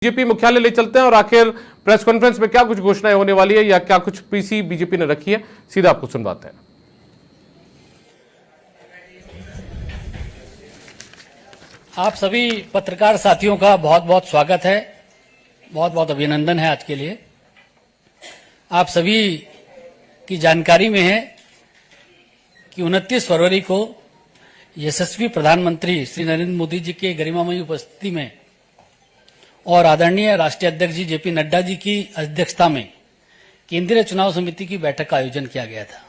BJP मुख्यालय ले चलते हैं और आखिर प्रेस कॉन्फ्रेंस में क्या कुछ घोषणाएं होने वाली है या क्या कुछ पीसी बीजेपी ने रखी है, सीधा आपको सुनवाते हैं। आप सभी पत्रकार साथियों का बहुत बहुत स्वागत है, बहुत बहुत अभिनंदन है आज के लिए। आप सभी की जानकारी में है कि 29 फरवरी को यशस्वी प्रधानमंत्री श्री नरेंद्र मोदी जी के गरिमामयी उपस्थिति में और आदरणीय राष्ट्रीय अध्यक्ष जी जेपी नड्डा जी की अध्यक्षता में केंद्रीय चुनाव समिति की बैठक का आयोजन किया गया था।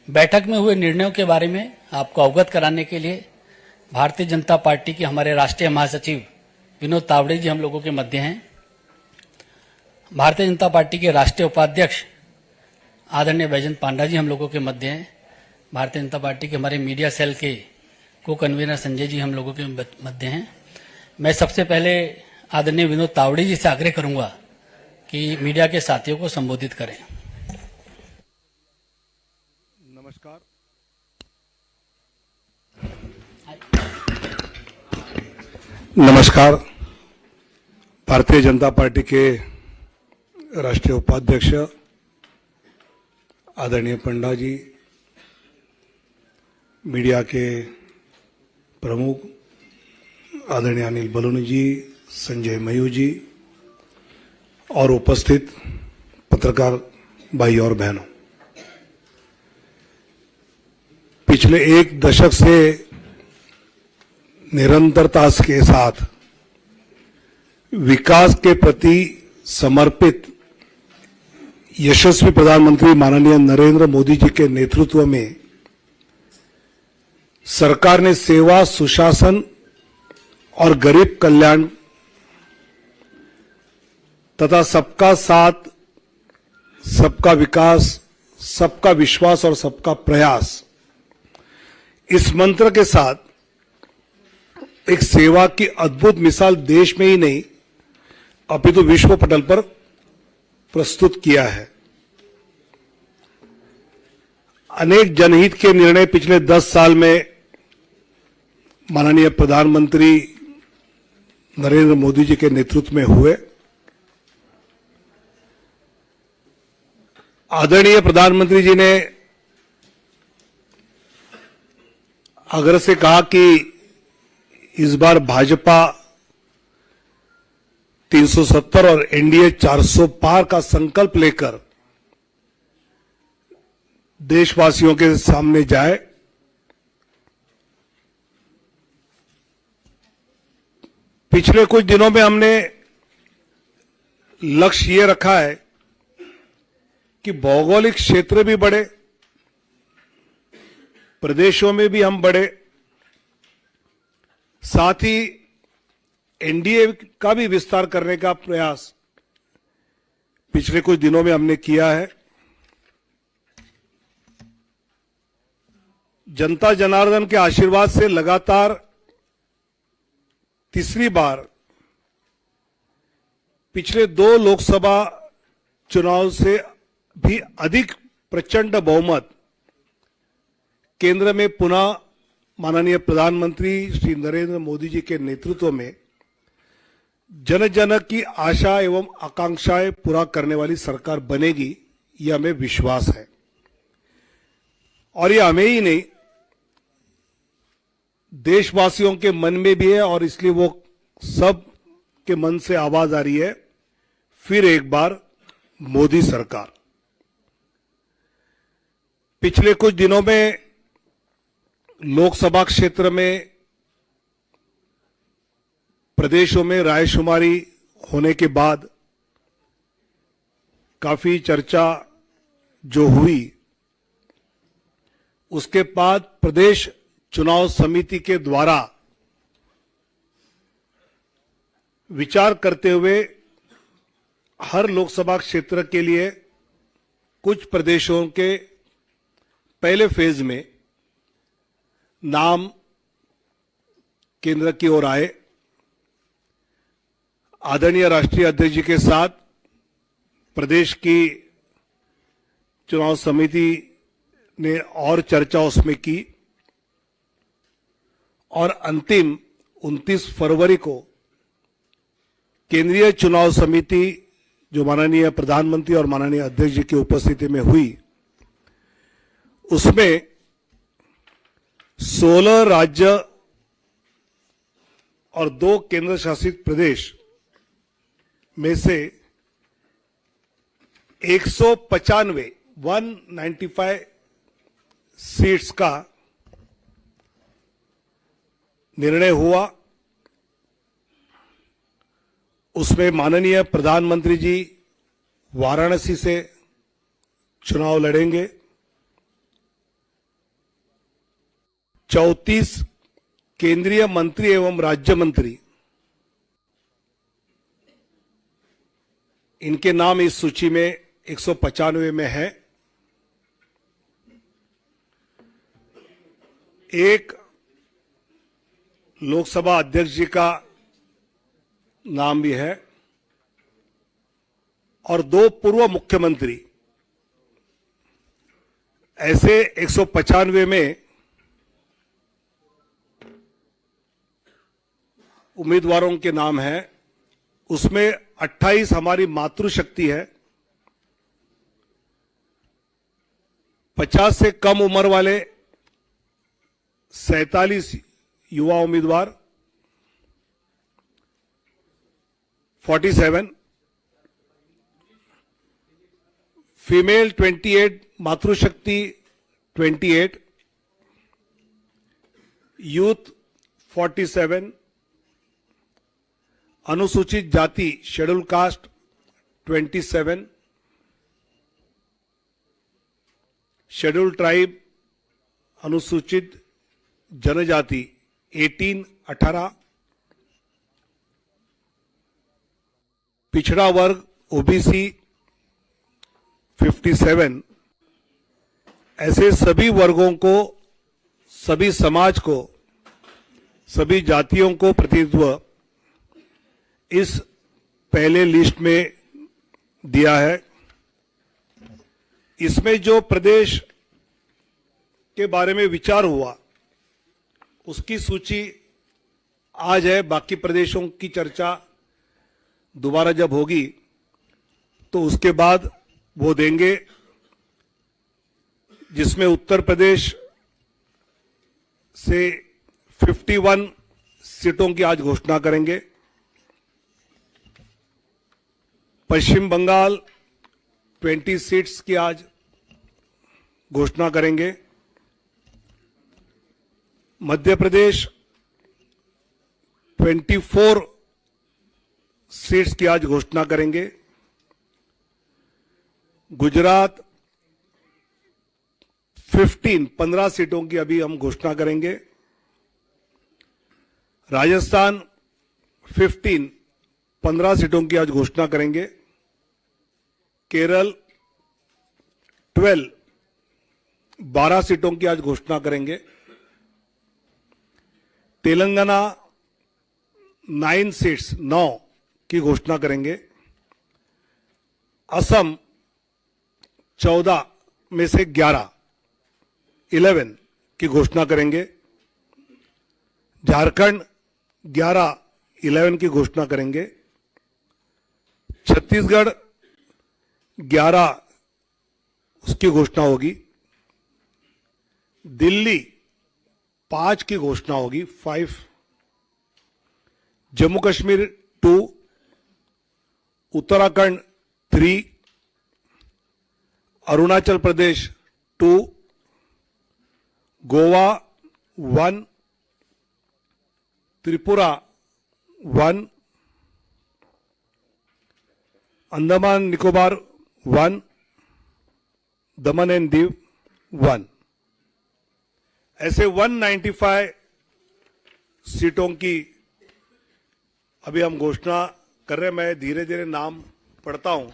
बैठक में हुए निर्णयों के बारे में आपको अवगत कराने के लिए भारतीय जनता पार्टी के हमारे राष्ट्रीय महासचिव विनोद तावड़े जी हम लोगों के मध्य हैं। भारतीय जनता पार्टी के राष्ट्रीय उपाध्यक्ष आदरणीय बैजयंत पांडा जी हम लोगों के मध्य हैं। भारतीय जनता पार्टी के हमारे मीडिया सेल के को कन्वीनर संजय जी हम लोगों के मध्य हैं। मैं सबसे पहले आदरणीय विनोद तावड़े जी से आग्रह करूंगा कि मीडिया के साथियों को संबोधित करें। नमस्कार। नमस्कार। भारतीय जनता पार्टी के राष्ट्रीय उपाध्यक्ष आदरणीय पंडा जी, मीडिया के प्रमुख आदरणीय अनिल बलूनी जी, संजय मयूर जी और उपस्थित पत्रकार भाई और बहनों, पिछले एक दशक से निरंतरता के साथ विकास के प्रति समर्पित यशस्वी प्रधानमंत्री माननीय नरेंद्र मोदी जी के नेतृत्व में सरकार ने सेवा, सुशासन और गरीब कल्याण तथा सबका साथ, सबका विकास, सबका विश्वास और सबका प्रयास, इस मंत्र के साथ एक सेवा की अद्भुत मिसाल देश में ही नहीं अपितु विश्व पटल पर प्रस्तुत किया है। अनेक जनहित के निर्णय पिछले 10 साल में माननीय प्रधानमंत्री नरेंद्र मोदी जी के नेतृत्व में हुए। आदरणीय प्रधानमंत्री जी ने आग्रह से कहा कि इस बार भाजपा 370 और एनडीए 400 पार का संकल्प लेकर देशवासियों के सामने जाए। पिछले कुछ दिनों में हमने लक्ष्य ये रखा है कि भौगोलिक क्षेत्र भी बढ़े, प्रदेशों में भी हम बढ़े, साथ ही एनडीए का भी विस्तार करने का प्रयास पिछले कुछ दिनों में हमने किया है। जनता जनार्दन के आशीर्वाद से लगातार तीसरी बार पिछले 2 लोकसभा चुनाव से भी अधिक प्रचंड बहुमत केंद्र में पुनः माननीय प्रधानमंत्री श्री नरेंद्र मोदी जी के नेतृत्व में जन जन की आशा एवं आकांक्षाएं पूरा करने वाली सरकार बनेगी, यह हमें विश्वास है। और यह हमें ही नहीं, देशवासियों के मन में भी है और इसलिए वो सब के मन से आवाज आ रही है, फिर एक बार मोदी सरकार। पिछले कुछ दिनों में लोकसभा क्षेत्र में प्रदेशों में रायशुमारी होने के बाद काफी चर्चा जो हुई, उसके बाद प्रदेश चुनाव समिति के द्वारा विचार करते हुए हर लोकसभा क्षेत्र के लिए कुछ प्रदेशों के पहले फेज में नाम केंद्र की ओर आए। आदरणीय राष्ट्रीय अध्यक्ष जी के साथ प्रदेश की चुनाव समिति ने और चर्चा उसमें की और अंतिम 29 फरवरी को केंद्रीय चुनाव समिति जो माननीय प्रधानमंत्री और माननीय अध्यक्ष जी की उपस्थिति में हुई, उसमें 16 राज्य और 2 केंद्र शासित प्रदेश में से 195 सीट्स का निर्णय हुआ। उसमें माननीय प्रधानमंत्री जी वाराणसी से चुनाव लड़ेंगे। 34 केंद्रीय मंत्री एवं राज्य मंत्री, इनके नाम इस सूची में 195 में है। एक लोकसभा अध्यक्ष जी का नाम भी है और 2 पूर्व मुख्यमंत्री। ऐसे 195 में उम्मीदवारों के नाम हैं। उसमें 28 हमारी मातृशक्ति है, 50 से कम उम्र वाले 47 युवा उम्मीदवार, 47 फीमेल 28, मातृशक्ति 28, यूथ 47, अनुसूचित जाति शेड्यूल कास्ट 27, शेड्यूल ट्राइब अनुसूचित जनजाति 18, पिछड़ा वर्ग ओबीसी 57। ऐसे सभी वर्गों को, सभी समाज को, सभी जातियों को प्रतिनिधित्व इस पहले लिस्ट में दिया है। इसमें जो प्रदेश के बारे में विचार हुआ उसकी सूची आज है। बाकी प्रदेशों की चर्चा दोबारा जब होगी तो उसके बाद वो देंगे, जिसमें उत्तर प्रदेश से 51 सीटों की आज घोषणा करेंगे। पश्चिम बंगाल 20 सीट्स की आज घोषणा करेंगे। मध्य प्रदेश 24 सीट्स की आज घोषणा करेंगे। गुजरात 15 सीटों की अभी हम घोषणा करेंगे। राजस्थान 15 सीटों की आज घोषणा करेंगे। केरल 12 सीटों की आज घोषणा करेंगे। तेलंगाना 9 सीट्स 9 की घोषणा करेंगे। असम 14 में से 11 की घोषणा करेंगे। झारखंड 11 की घोषणा करेंगे। छत्तीसगढ़ 11 उसकी घोषणा होगी। दिल्ली 5 की घोषणा होगी, 5। जम्मू कश्मीर 2, उत्तराखंड 3, अरुणाचल प्रदेश 2, गोवा 1, त्रिपुरा 1, अंडमान निकोबार 1, दमन एंड दीव 1। ऐसे 195 सीटों की अभी हम घोषणा कर रहे हैं। मैं धीरे धीरे नाम पढ़ता हूं।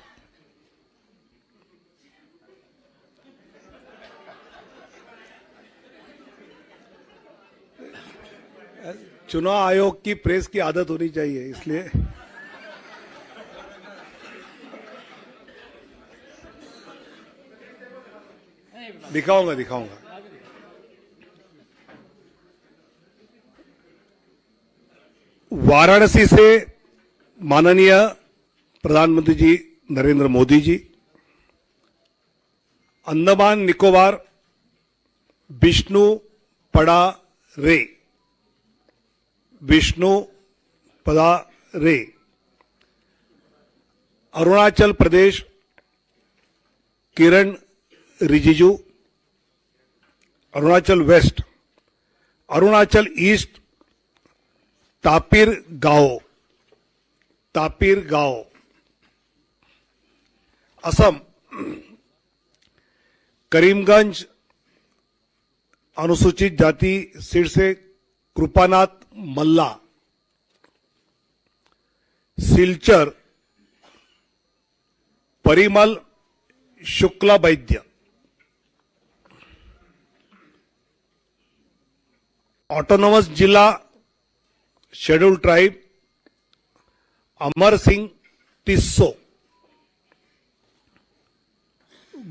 चुनाव आयोग की प्रेस की आदत होनी चाहिए, इसलिए दिखाऊंगा। वाराणसी से माननीय प्रधानमंत्री जी नरेंद्र मोदी जी, अंडमान निकोबार विष्णु पड़ा रे, विष्णु पड़ा रे, अरुणाचल प्रदेश किरण रिजिजू, अरुणाचल वेस्ट, अरुणाचल ईस्ट तापिर गाओ, तापिर गाओ, असम करीमगंज अनुसूचित जाति सीट से कृपानाथ मल्ला, सिलचर परिमल शुक्ला वैद्य, ऑटोनोमस जिला शेड्यूल ट्राइब अमर सिंह टिस्सो,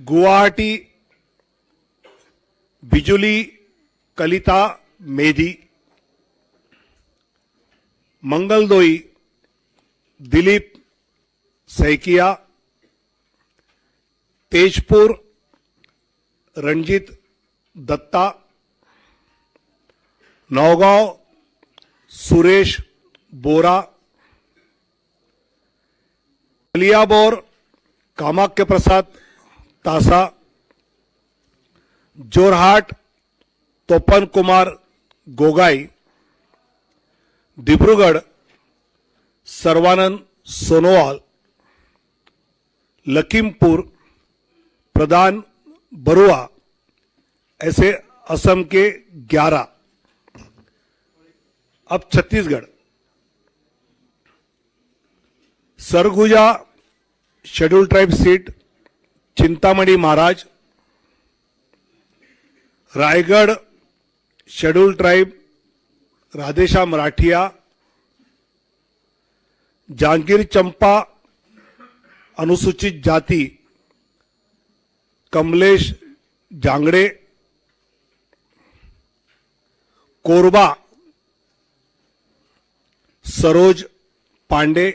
गुवाहाटी बिजुली कलिता मेधी, मंगलदोई दिलीप सैकिया, तेजपुर रणजीत दत्ता, नौगांव सुरेश बोरा, कलियाबोर कामाख्य प्रसाद तासा, जोरहाट तोपन कुमार गोगाई, डिब्रूगढ़ सर्वानंद सोनोवाल, लखीमपुर प्रधान बरुआ, ऐसे असम के 11। अब Chhattisgarh Surguja schedule tribe seat Chintamani Maharaj, Raigarh schedule tribe Radheshyam Rathiya, Janjgir Champa अनुसूचित जाति Kamlesh Jangde, Korba Saroj Pandey,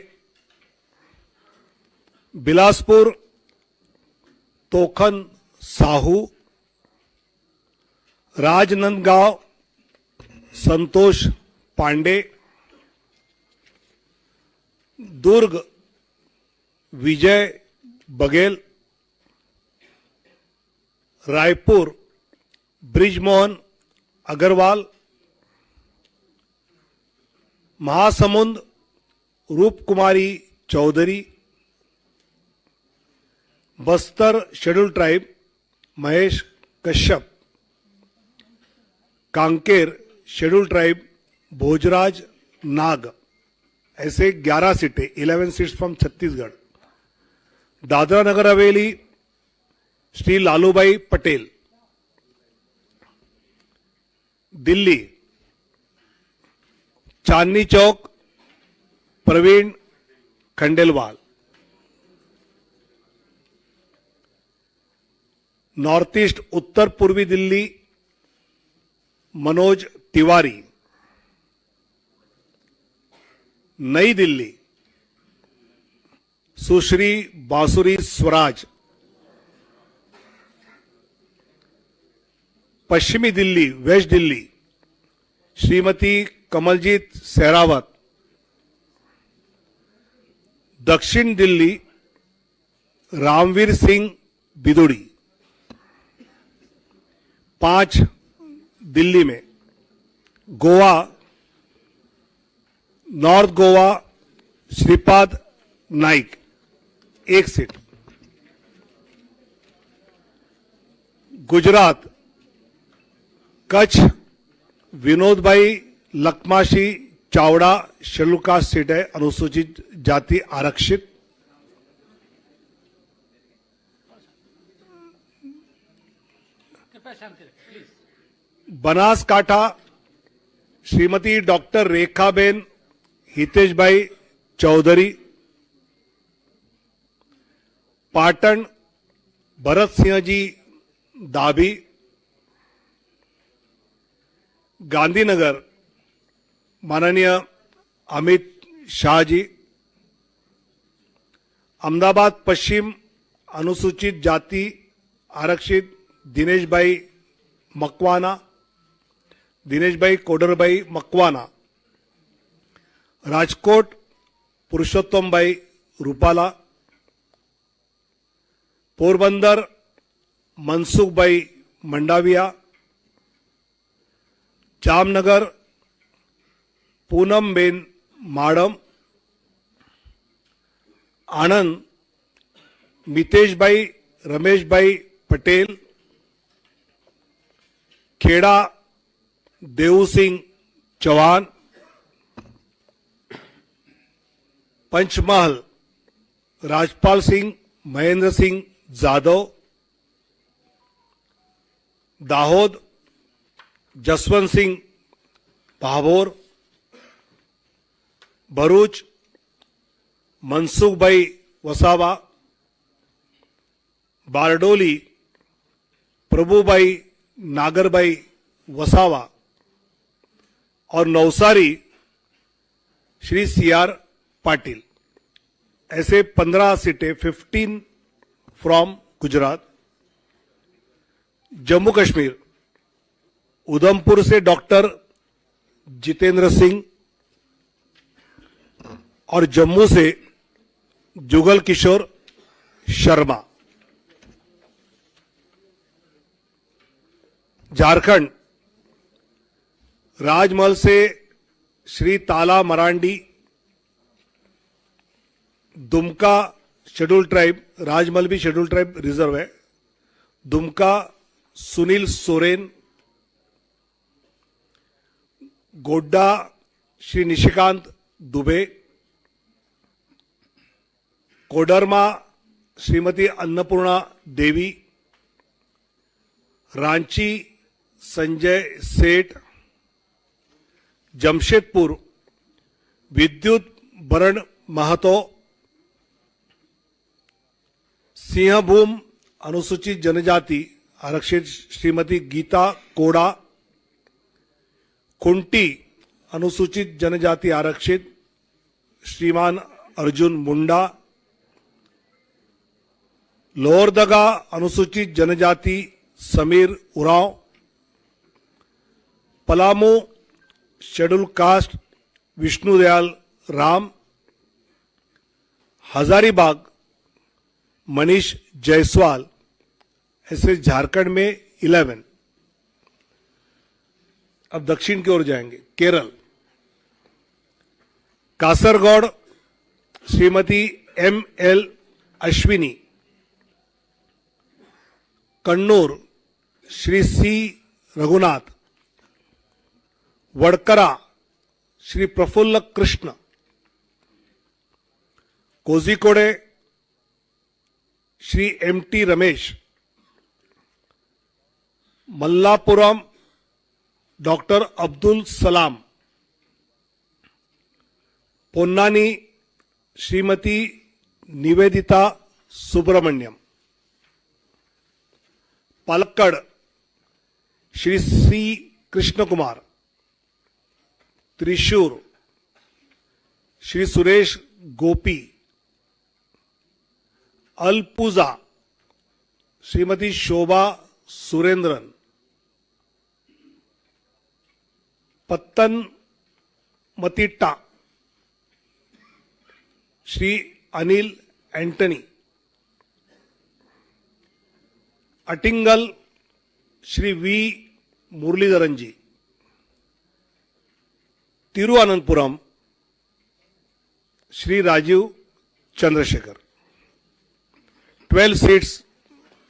Bilaspur Tokhan Sahu, Rajnandgaon Santosh Pandey, Durg Vijay Baghel, Raipur Brijmohan Agrawal, Mahasamund Roopkumari Choudhary, Bastar schedule tribe Mahesh Kashyap, Kanker schedule tribe Bhojraj Nag, ऐसे 11 सीटें, 11 seats from Chhattisgarh. Dadra Nagar Haveli Shri Lalubhai Patel, Delhi Chandni Chowk Praveen Khandelwal, north east उत्तर पूर्वी दिल्ली मनोज तिवारी, नई दिल्ली सुश्री बांसुरी स्वराज, पश्चिमी दिल्ली वेस्ट दिल्ली श्रीमती कमलजीत सहरावत, दक्षिण दिल्ली रामवीर सिंह बिदुड़ी, 5 दिल्ली में गोवा नॉर्थ गोवा श्रीपाद नाइक 1 सीट, गुजरात कच्छ विनोद भाई लखमाशी चावड़ा शेड्यूल कास्ट सीट है, अनुसूचित जाति आरक्षित। बनासकांठा श्रीमती डॉक्टर रेखाबेन हितेश भाई चौधरी, पाटन भरत सिंह जी दाभी, गांधीनगर माननीय अमित शाह जी, अहमदाबाद पश्चिम अनुसूचित जाति आरक्षित दिनेशभाई मकवाना, दिनेशभाई कोडरभाई मकवाना, राजकोट पुरुषोत्तमभाई रूपाला, पोरबंदर मनसुखभाई मंडाविया, जामनगर पूनमबेन माडम, आनंद मितेशभाई रमेशभाई पटेल, खेड़ा देवसिंह चौहान, पंचमहल राजपाल सिंह महेंद्र सिंह जाधव, दाहोद जसवंत सिंह भाभोर, भरूच मनसुखभाई वसावा, बारडोली प्रभुभाई नागरभाई वसावा और नवसारी श्री सीआर पाटिल। ऐसे 15 सीटें, 15 फ्रॉम गुजरात। जम्मू कश्मीर उधमपुर से डॉक्टर जितेंद्र सिंह और जम्मू से जुगल किशोर शर्मा। झारखंड राजमहल से श्री ताला मरांडी, दुमका शेड्यूल ट्राइब, राजमहल भी शेड्यूल ट्राइब रिजर्व है, दुमका सुनील सोरेन, गोड्डा श्री निशिकांत दुबे, कोडरमा श्रीमती अन्नपूर्णा देवी, रांची संजय सेठ, जमशेदपुर विद्युत बरण महतो, सिंहभूम अनुसूचित जनजाति आरक्षित श्रीमती गीता कोड़ा, कुंटी अनुसूचित जनजाति आरक्षित श्रीमान अर्जुन मुंडा, लोहरदगा अनुसूचित जनजाति समीर उरांव, पलामू शेड्यूल कास्ट विष्णुदयाल राम, हजारीबाग मनीष जायसवाल। ऐसे झारखंड में 11। अब दक्षिण की ओर जाएंगे। Kerala Kasaragod Shrimati M L. Ashwini, Kannur Shri C Raghunath, Vadakara Shri Praful Krishna, Kozhikode Shri M T. Ramesh, Malappuram doctor Abdul Salam, Ponnani Shrimati Nivedita Subramaniam, Palakkad Shri C Krishna Kumar, Thrissur Shri Suresh Gopi, Alappuzha Shrimati Shobha Surendran, Pathanamthitta Shri Anil Antony, Attingal Shri V Muraleedharan ji, Thiruvananthapuram Shri Rajeev Chandrasekhar. 12 seats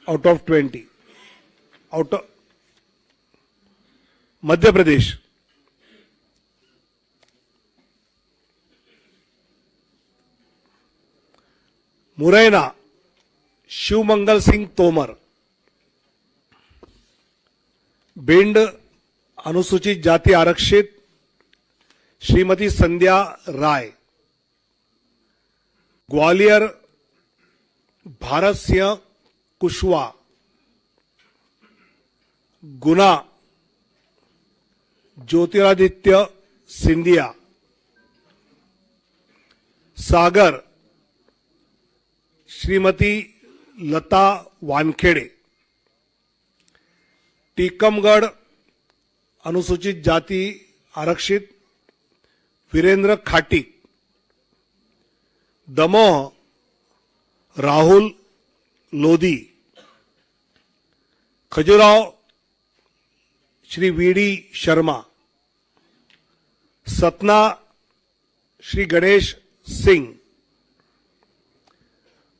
out of 20। Out of Madhya Pradesh Morena Shivmangal Singh Tomar, Bhind अनुसूचित जाति आरक्षित श्रीमती संध्या राय, ग्वालियर भारत सिंह कुशवाहा, गुना ज्योतिरादित्य सिंधिया, सागर श्रीमती लता वानखेडे, टीकमगढ़ अनुसूचित जाति आरक्षित वीरेंद्र खाटिक, दमोह राहुल लोधी, खजुराहो श्री वीडी शर्मा, सतना श्री गणेश सिंह,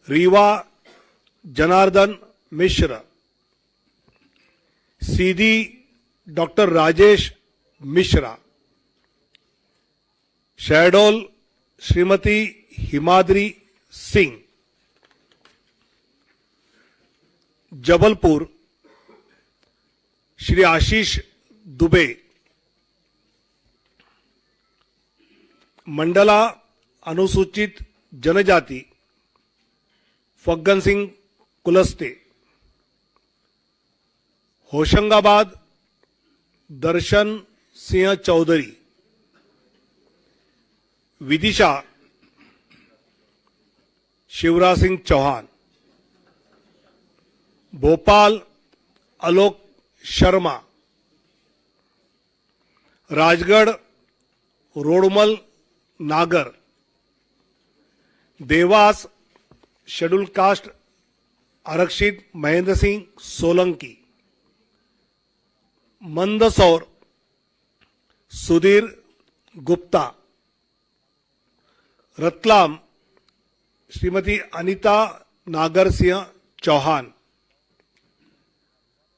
रीवा जनार्दन मिश्र, सीधी डॉक्टर राजेश मिश्रा, शहडोल श्रीमती हिमाद्री सिंह, जबलपुर श्री आशीष दुबे, मंडला अनुसूचित जनजाति फग्गन सिंह कुलस्ते, होशंगाबाद दर्शन सिंह चौधरी, विदिशा शिवराज सिंह चौहान, भोपाल आलोक शर्मा, राजगढ़ रोडमल नागर, देवास शेड्यूल कास्ट आरक्षित महेंद्र सिंह सोलंकी, मंदसौर सुधीर गुप्ता, रतलाम श्रीमती अनीता नागर सिंह चौहान,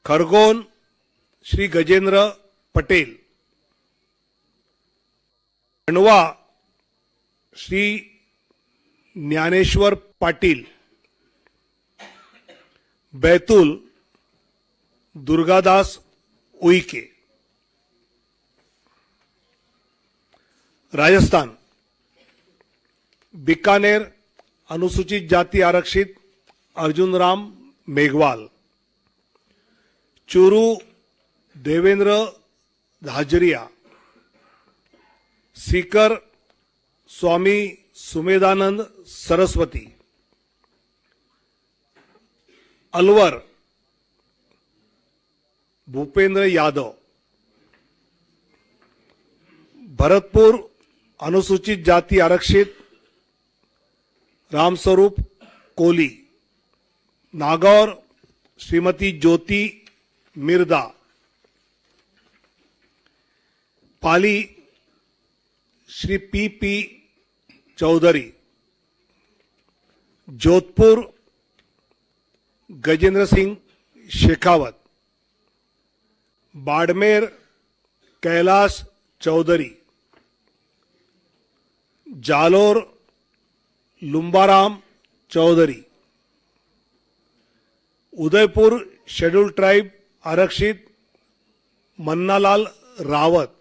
खरगोन श्री गजेंद्र पटेल, खंडवा श्री ज्ञानेश्वर पाटिल, बैतूल दुर्गादास उइके, राजस्थान बीकानेर अनुसूचित जाति आरक्षित अर्जुन राम मेघवाल, चूरू देवेंद्र धाजरिया, सीकर स्वामी सुमेधानंद सरस्वती, अलवर भूपेंद्र यादव, भरतपुर अनुसूचित जाति आरक्षित Ramswaroop Koli, Nagaur Shrimati Jyoti Mirdha, Pali Shri P Choudhary, Jodhpur Gajendra Singh Shekhawat, Barmer Kailash Choudhary, Jalore Lumbaram Choudhary, Udaipur schedule tribe आरक्षित मन्नालाल रावत,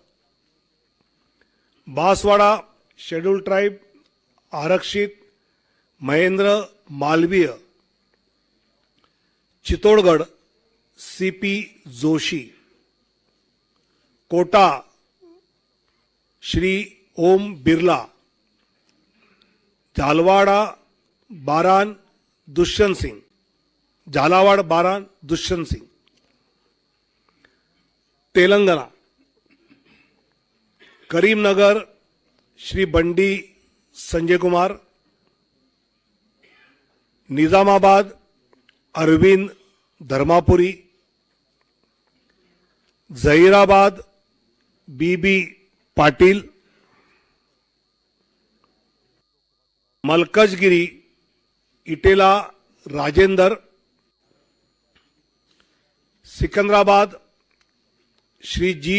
बांसवाड़ा शेड्यूल ट्राइब आरक्षित Mahendra Malviya, Chittorgarh CP Joshi, Kota Shri Om Birla, Jhalawar Baran Dushyant Singh, Telangana Karimnagar Shri Bandi Sanjay Kumar, Nizamabad Arvind Dharmapuri, Zahirabad BB Patil, Malkajgiri Etela Rajender, Secunderabad Shri G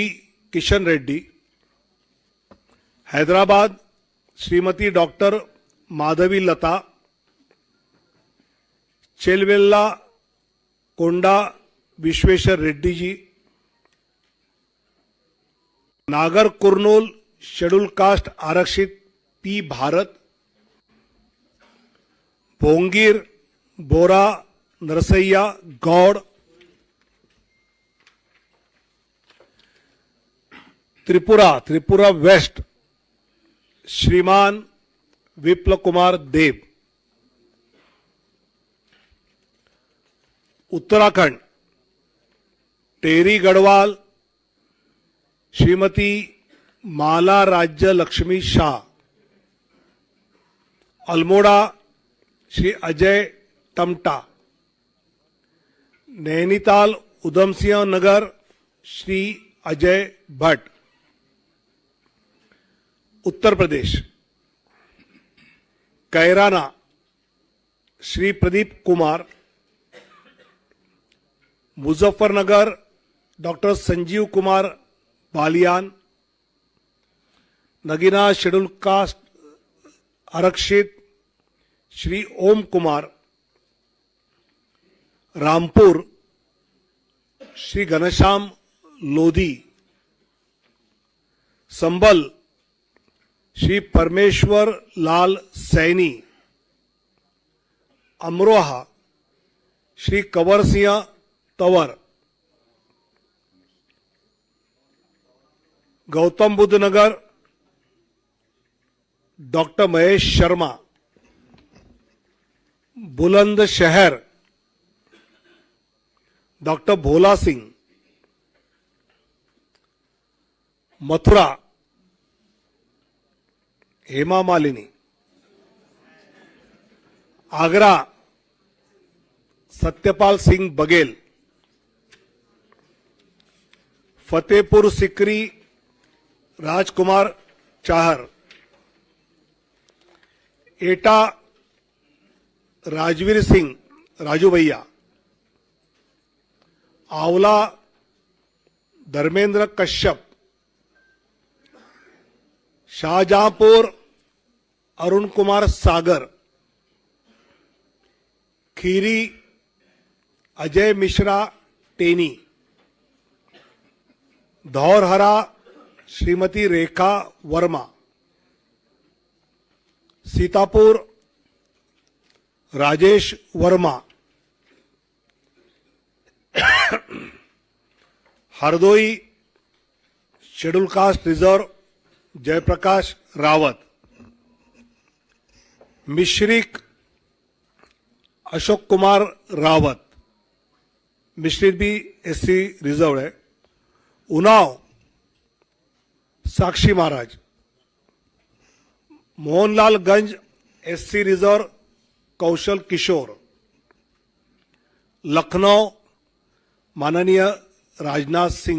Kishan Reddy, Hyderabad Shrimati doctor Madhavi लता, चेलवेल्ला कोंडा विश्वेश्वर रेड्डी जी, नागर कुर्नूल शेड्यूल कास्ट आरक्षित पी भारत, भोंगीर बोरा नरसैया गौड़, त्रिपुरा वेस्ट श्रीमान विप्लव कुमार देव, उत्तराखंड टेरी Garhwal Shrimati Mala Rajya Lakshmi Shah, Almora Shri Ajay Tamta, Nainital Udham Singh Nagar Shri Ajay Bhatt, Uttar Pradesh Kairana Shri Pradeep Kumar, Muzaffarnagar doctor Sanjeev Kumar Balyan, Nagina schedule caste आरक्षित श्री ओम Kumar, Rampur Shri Ghanshyam Lodhi, Sambhal Shri Parmeshwar Lal Saini, Amroha Shri Kanwar Singh Tanwar, Gautam Buddh Nagar doctor Mahesh Sharma, Bulandshahr doctor Bhola Singh, Mathura Hema Malini, Agra Satyapal Singh Baghel, Fatehpur Sikri Rajkumar Chahar, Etah Rajveer Singh Raju Bhaiya, Aonla Dharmendra Kashyap, Shahjahanpur Arun Kumar Sagar, Kheri Ajay Mishra Teni, Dhaurahra Shrimati Rekha Verma, Sitapur Rajesh Verma, Hardoi schedule caste reserve Jaiprakash Rawat, Misrikh Ashok Kumar Rawat, Mishrit भी एससी रिजर्व है, उन्नाव साक्षी महाराज, मोहनलालगंज एससी रिजर्व कौशल किशोर, लखनऊ माननीय राजनाथ सिंह